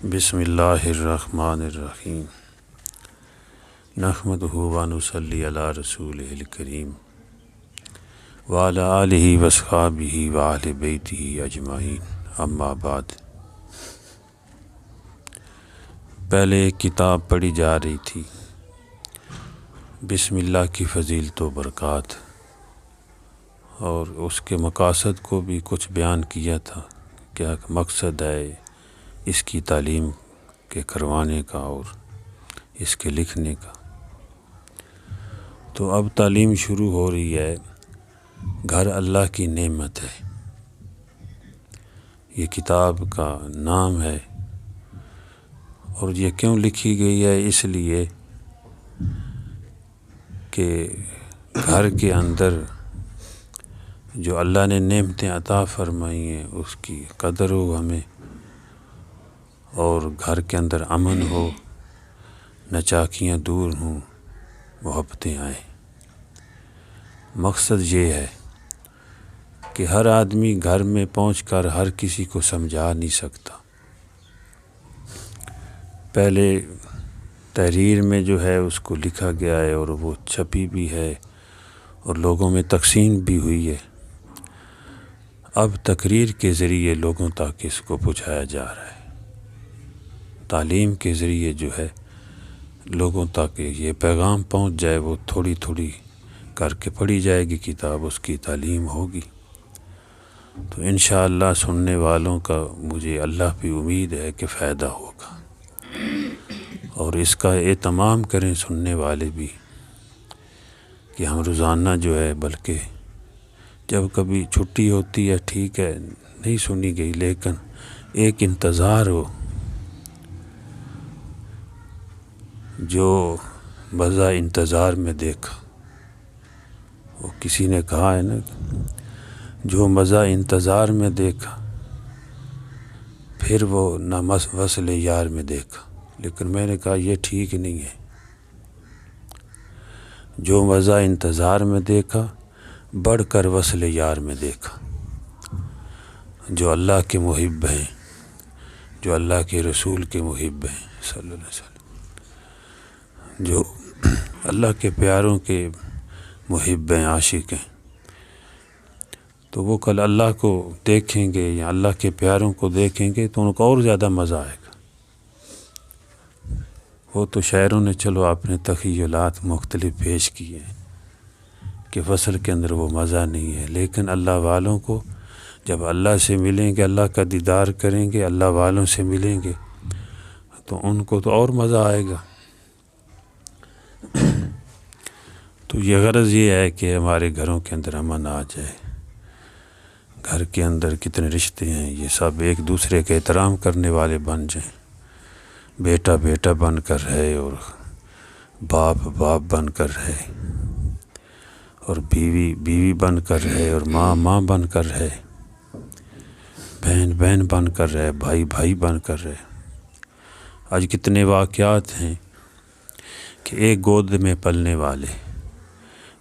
بسم اللہ الرحمن الرحیم نحمدہ و نصلی علی رسولہ الکریم وعلی آلہ واصحابہ وأہل بیتہ اجمعین، اما بعد۔ پہلے ایک کتاب پڑھی جا رہی تھی، بسم اللہ کی فضیلت و برکات، اور اس کے مقاصد کو بھی کچھ بیان کیا تھا، کیا مقصد ہے اس کی تعلیم کے کروانے کا اور اس کے لکھنے کا۔ تو اب تعلیم شروع ہو رہی ہے۔ گھر اللہ کی نعمت ہے، یہ کتاب کا نام ہے، اور یہ کیوں لکھی گئی ہے؟ اس لیے کہ گھر کے اندر جو اللہ نے نعمتیں عطا فرمائی ہیں اس کی قدر ہو ہمیں، اور گھر کے اندر امن ہو، نچاکیاں دور ہوں، محبتیں آئیں۔ مقصد یہ ہے کہ ہر آدمی گھر میں پہنچ کر ہر کسی کو سمجھا نہیں سکتا۔ پہلے تحریر میں جو ہے اس کو لکھا گیا ہے، اور وہ چھپی بھی ہے اور لوگوں میں تقسیم بھی ہوئی ہے۔ اب تقریر کے ذریعے لوگوں تک اس کو پہنچایا جا رہا ہے۔ تعلیم کے ذریعے جو ہے لوگوں تک یہ پیغام پہنچ جائے، وہ تھوڑی تھوڑی کر کے پڑھی جائے گی کتاب، اس کی تعلیم ہوگی۔ تو انشاءاللہ سننے والوں کا مجھے اللہ پہ امید ہے کہ فائدہ ہوگا، اور اس کا اہتمام کریں سننے والے بھی، کہ ہم روزانہ جو ہے، بلکہ جب کبھی چھٹی ہوتی ہے ٹھیک ہے نہیں سنی گئی، لیکن ایک انتظار ہو۔ جو مزہ انتظار میں دیکھا، وہ کسی نے کہا ہے نا، جو مزہ انتظار میں دیکھا پھر وہ نہ وصل یار میں دیکھا۔ لیکن میں نے کہا یہ ٹھیک نہیں ہے۔ جو مزہ انتظار میں دیکھا بڑھ کر وصل یار میں دیکھا۔ جو اللہ کے محب ہیں، جو اللہ کے رسول کے محب ہیں صلی اللہ علیہ وسلم، جو اللہ کے پیاروں کے محب ہیں، عاشق ہیں، تو وہ کل اللہ کو دیکھیں گے یا اللہ کے پیاروں کو دیکھیں گے تو ان کو اور زیادہ مزہ آئے گا۔ وہ تو شاعروں نے چلو اپنے تخیلات مختلف پیش کیے ہیں کہ فصل کے اندر وہ مزہ نہیں ہے، لیکن اللہ والوں کو جب اللہ سے ملیں گے، اللہ کا دیدار کریں گے، اللہ والوں سے ملیں گے، تو ان کو تو اور مزہ آئے گا۔ تو یہ غرض یہ ہے کہ ہمارے گھروں کے اندر امن آ جائے۔ گھر کے اندر کتنے رشتے ہیں، یہ سب ایک دوسرے کے احترام کرنے والے بن جائیں، بیٹا بیٹا بن کر رہے، اور باپ باپ بن کر رہے، اور بیوی بیوی بن کر رہے، اور ماں ماں بن کر رہے، بہن بہن بن کر رہے، بھائی بھائی بن کر رہے۔ آج کتنے واقعات ہیں کہ ایک گود میں پلنے والے،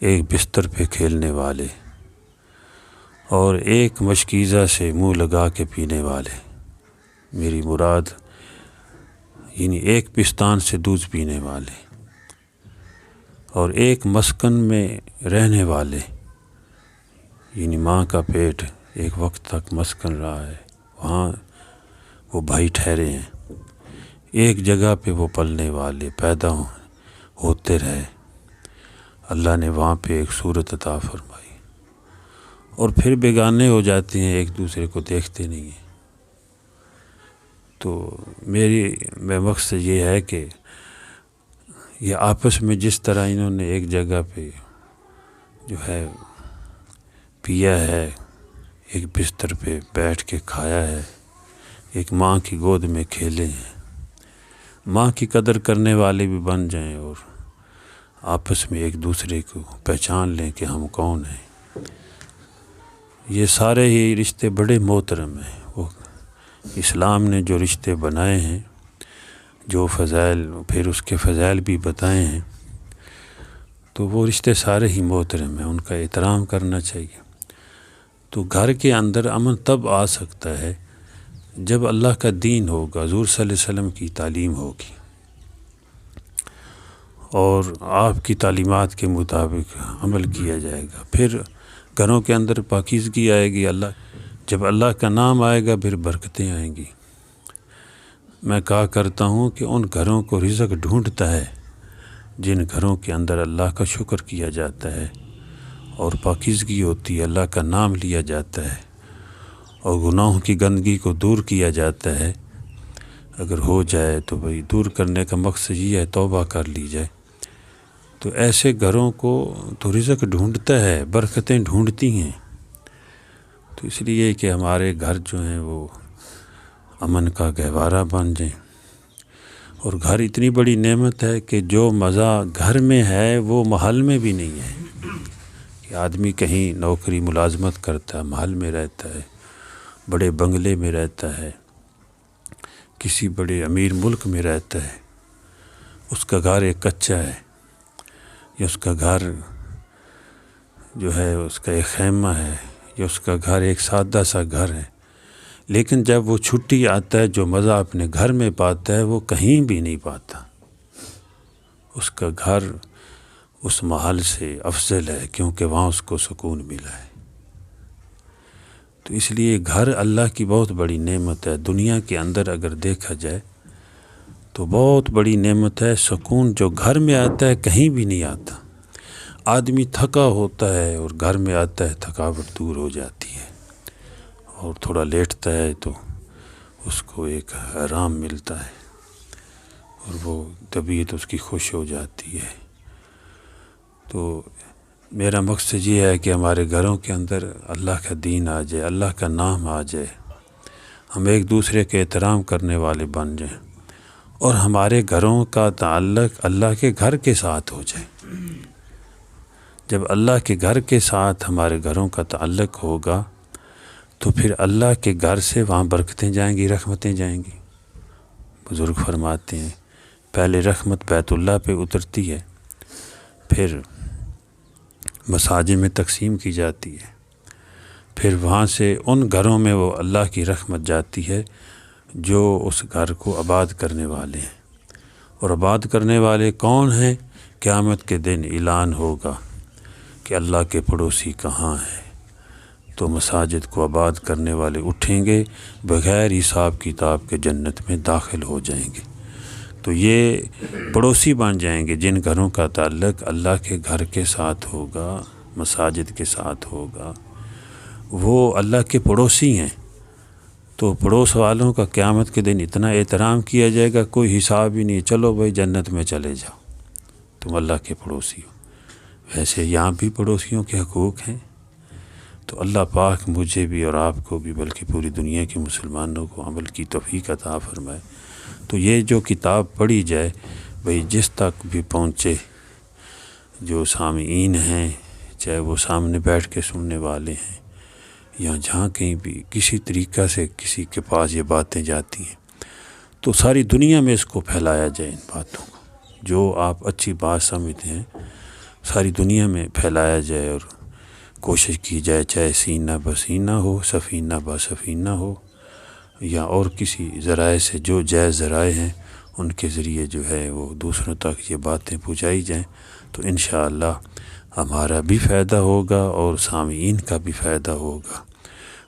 ایک بستر پہ کھیلنے والے، اور ایک مشکیزہ سے منہ لگا کے پینے والے، میری مراد یعنی ایک پستان سے دودھ پینے والے، اور ایک مسکن میں رہنے والے، یعنی ماں کا پیٹ ایک وقت تک مسکن رہا ہے، وہاں وہ بھائی ٹھہرے ہیں۔ ایک جگہ پہ وہ پلنے والے پیدا ہوتے رہے، اللہ نے وہاں پہ ایک صورت عطا فرمائی، اور پھر بیگانے ہو جاتے ہیں، ایک دوسرے کو دیکھتے نہیں ہیں۔ تو میں مقصد یہ ہے کہ یہ آپس میں جس طرح انہوں نے ایک جگہ پہ جو ہے پیا ہے، ایک بستر پہ بیٹھ کے کھایا ہے، ایک ماں کی گود میں کھیلے ہیں، ماں کی قدر کرنے والے بھی بن جائیں، اور آپس میں ایک دوسرے کو پہچان لیں کہ ہم کون ہیں۔ یہ سارے ہی رشتے بڑے محترم ہیں۔ وہ اسلام نے جو رشتے بنائے ہیں، جو فضائل، پھر اس کے فضائل بھی بتائے ہیں، تو وہ رشتے سارے ہی محترم ہیں، ان کا احترام کرنا چاہیے۔ تو گھر کے اندر امن تب آ سکتا ہے جب اللہ کا دین ہوگا، حضور صلی اللہ علیہ وسلم کی تعلیم ہوگی اور آپ کی تعلیمات کے مطابق عمل کیا جائے گا، پھر گھروں کے اندر پاکیزگی آئے گی۔ جب اللہ کا نام آئے گا پھر برکتیں آئیں گی۔ میں کہا کرتا ہوں کہ ان گھروں کو رزق ڈھونڈتا ہے جن گھروں کے اندر اللہ کا شکر کیا جاتا ہے اور پاکیزگی ہوتی ہے، اللہ کا نام لیا جاتا ہے اور گناہوں کی گندگی کو دور کیا جاتا ہے۔ اگر ہو جائے تو بھئی دور کرنے کا مقصد یہ ہے توبہ کر لی جائے، تو ایسے گھروں کو تو رزق ڈھونڈتا ہے، برکتیں ڈھونڈتی ہیں۔ تو اس لیے کہ ہمارے گھر جو ہیں وہ امن کا گہوارہ بن جائیں، اور گھر اتنی بڑی نعمت ہے کہ جو مزہ گھر میں ہے وہ محل میں بھی نہیں ہے۔ کہ آدمی کہیں نوکری ملازمت کرتا ہے، محل میں رہتا ہے، بڑے بنگلے میں رہتا ہے، کسی بڑے امیر ملک میں رہتا ہے، اس کا گھر ایک کچا ہے، یا اس کا گھر جو ہے اس کا ایک خیمہ ہے، یا اس کا گھر ایک سادہ سا گھر ہے، لیکن جب وہ چھٹی آتا ہے جو مزہ اپنے گھر میں پاتا ہے وہ کہیں بھی نہیں پاتا۔ اس کا گھر اس محل سے افضل ہے کیونکہ وہاں اس کو سکون ملا ہے۔ تو اس لیے گھر اللہ کی بہت بڑی نعمت ہے۔ دنیا کے اندر اگر دیکھا جائے تو بہت بڑی نعمت ہے۔ سکون جو گھر میں آتا ہے کہیں بھی نہیں آتا۔ آدمی تھکا ہوتا ہے اور گھر میں آتا ہے تھکاوٹ دور ہو جاتی ہے، اور تھوڑا لیٹتا ہے تو اس کو ایک آرام ملتا ہے اور وہ طبیعت اس کی خوش ہو جاتی ہے۔ تو میرا مقصد یہ ہے کہ ہمارے گھروں کے اندر اللہ کا دین آ جائے، اللہ کا نام آ جائے، ہم ایک دوسرے کے احترام کرنے والے بن جائیں، اور ہمارے گھروں کا تعلق اللہ کے گھر کے ساتھ ہو جائے۔ جب اللہ کے گھر کے ساتھ ہمارے گھروں کا تعلق ہوگا تو پھر اللہ کے گھر سے وہاں برکتیں جائیں گی، رحمتیں جائیں گی۔ بزرگ فرماتے ہیں پہلے رحمت بیت اللہ پہ اترتی ہے، پھر مساجد میں تقسیم کی جاتی ہے، پھر وہاں سے ان گھروں میں وہ اللہ کی رحمت جاتی ہے جو اس گھر کو آباد کرنے والے ہیں۔ اور آباد کرنے والے کون ہیں؟ قیامت کے دن اعلان ہوگا کہ اللہ کے پڑوسی کہاں ہیں، تو مساجد کو آباد کرنے والے اٹھیں گے، بغیر حساب کتاب کے جنت میں داخل ہو جائیں گے۔ تو یہ پڑوسی بن جائیں گے جن گھروں کا تعلق اللہ کے گھر کے ساتھ ہوگا، مساجد کے ساتھ ہوگا، وہ اللہ کے پڑوسی ہیں۔ تو پڑوس والوں کا قیامت کے دن اتنا احترام کیا جائے گا، کوئی حساب ہی نہیں، چلو بھائی جنت میں چلے جاؤ، تم اللہ کے پڑوسی ہو۔ ویسے یہاں بھی پڑوسیوں کے حقوق ہیں، تو اللہ پاک مجھے بھی اور آپ کو بھی بلکہ پوری دنیا کے مسلمانوں کو عمل کی توفیق عطا فرمائے۔ تو یہ جو کتاب پڑھی جائے بھئی جس تک بھی پہنچے، جو سامعین ہیں چاہے وہ سامنے بیٹھ کے سننے والے ہیں یا جہاں کہیں بھی کسی طریقہ سے کسی کے پاس یہ باتیں جاتی ہیں، تو ساری دنیا میں اس کو پھیلایا جائے، ان باتوں کو جو آپ اچھی بات سمجھتے ہیں ساری دنیا میں پھیلایا جائے، اور کوشش کی جائے چاہے سینہ بسینہ ہو، سفینہ بسفینہ ہو، یا اور کسی ذرائع سے جو جائز ذرائع ہیں ان کے ذریعے جو ہے وہ دوسروں تک یہ باتیں پہنچائی جائیں، تو انشاءاللہ ہمارا بھی فائدہ ہوگا اور سامعین کا بھی فائدہ ہوگا،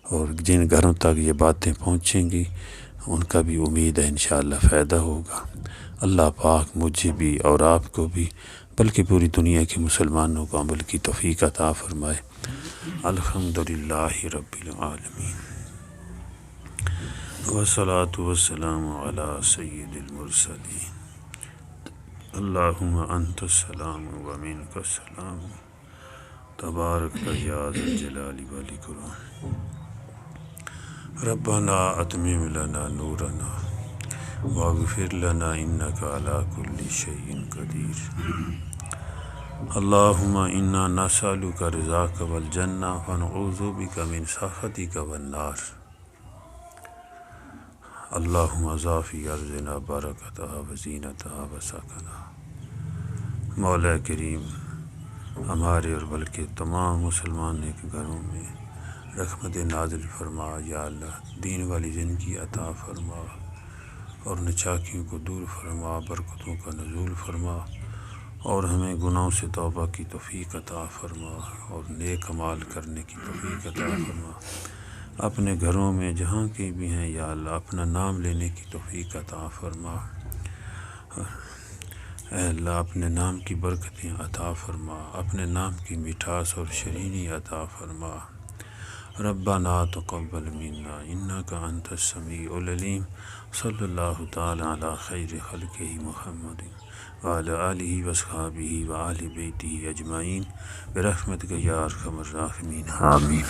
اور جن گھروں تک یہ باتیں پہنچیں گی ان کا بھی امید ہے انشاءاللہ فائدہ ہوگا۔ اللہ پاک مجھے بھی اور آپ کو بھی بلکہ پوری دنیا کے مسلمانوں کو عمل کی توفیق عطا فرمائے۔ الحمدللہ رب العالمین، والصلاة والسلام علی سید المرسلین۔ اللہم انت السلام و منک السلام، تبارک یا ذا الجلال والاکرام۔ ربنا اتمم لنا نورنا واغفر لنا انک علی کل شیء قدیر۔ اللہم انا نسألک رضاک والجنہ ونعوذ بک من سخطک والنار۔ اللہم اضع فی ارضنا برکتہا وزینتہا وسکنہا۔ مولا کریم ہمارے اور بلکہ تمام مسلمان کے گھروں میں رحمت نازل فرما یا اللہ، دین والی زندگی عطا فرما اور نچاکیوں کو دور فرما، برکتوں کا نزول فرما اور ہمیں گناہوں سے توبہ کی توفیق عطا فرما اور نیک اعمال کرنے کی توفیق عطا فرما۔ اپنے گھروں میں جہاں کے بھی ہیں یا اللہ، اپنا نام لینے کی توفیق عطا فرما۔ اے اللہ، اپنے نام کی برکتیں عطا فرما، اپنے نام کی مٹھاس اور شرینی عطا فرما۔ ربنا تقبل منا انک انت السمیع العلیم۔ صلی اللہ تعالی علی خیر خلقہ محمد وعلی آلہ واصحابہ وآل بیتہ اجمعین برحمتک یا ارحم الراحمین، آمین۔